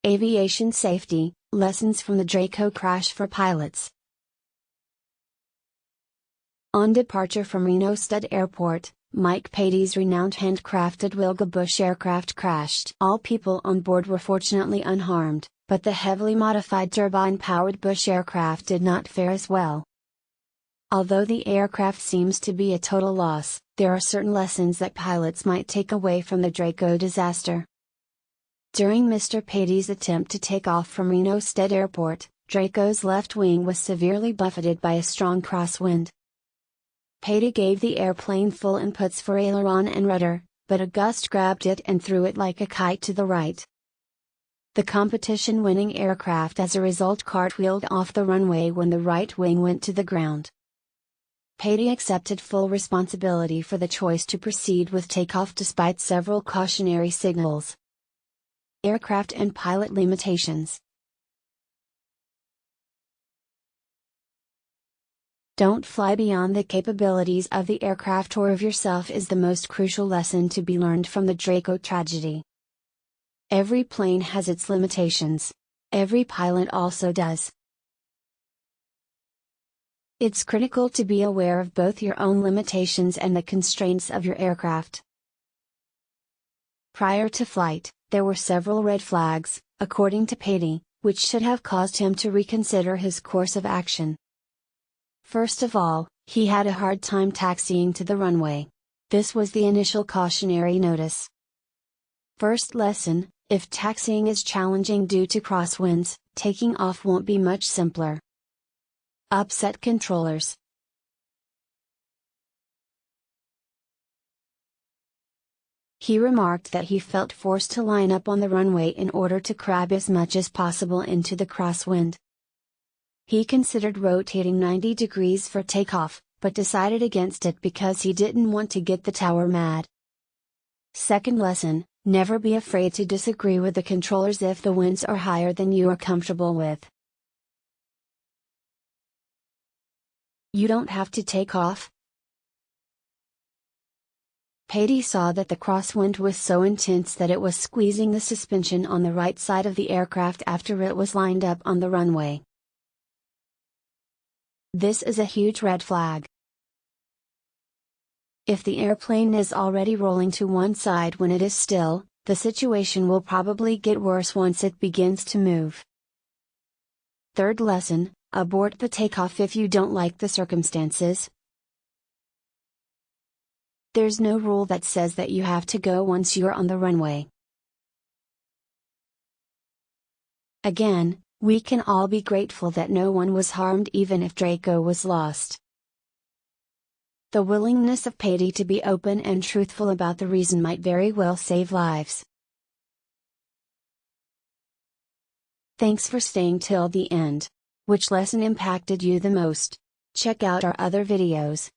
Aviation Safety, Lessons from the Draco Crash for Pilots. On departure from Reno-Stead Airport, Mike Patey's renowned handcrafted Wilga-Bush aircraft crashed. All people on board were fortunately unharmed, but the heavily modified turbine-powered Bush aircraft did not fare as well. Although the aircraft seems to be a total loss, there are certain lessons that pilots might take away from the Draco disaster. During Mr. Patey's attempt to take off from Reno-Stead Airport, Draco's left wing was severely buffeted by a strong crosswind. Patey gave the airplane full inputs for aileron and rudder, but a gust grabbed it and threw it like a kite to the right. The competition-winning aircraft as a result cartwheeled off the runway when the right wing went to the ground. Patey accepted full responsibility for the choice to proceed with takeoff despite several cautionary signals. Aircraft and pilot limitations. Don't fly beyond the capabilities of the aircraft or of yourself is the most crucial lesson to be learned from the Draco tragedy. Every plane has its limitations. Every pilot also does. It's critical to be aware of both your own limitations and the constraints of your aircraft. Prior to flight, there were several red flags, according to Patey, which should have caused him to reconsider his course of action. First of all, he had a hard time taxiing to the runway. This was the initial cautionary notice. First lesson: if taxiing is challenging due to crosswinds, taking off won't be much simpler. Upset controllers. He remarked that he felt forced to line up on the runway in order to crab as much as possible into the crosswind. He considered rotating 90 degrees for takeoff, but decided against it because he didn't want to get the tower mad. Second lesson: never be afraid to disagree with the controllers if the winds are higher than you are comfortable with. You don't have to take off. Patey saw that the crosswind was so intense that it was squeezing the suspension on the right side of the aircraft after it was lined up on the runway. This is a huge red flag. If the airplane is already rolling to one side when it is still, the situation will probably get worse once it begins to move. Third lesson: abort the takeoff if you don't like the circumstances. There's no rule that says that you have to go once you're on the runway. Again, we can all be grateful that no one was harmed even if Draco was lost. The willingness of Patey to be open and truthful about the reason might very well save lives. Thanks for staying till the end. Which lesson impacted you the most? Check out our other videos.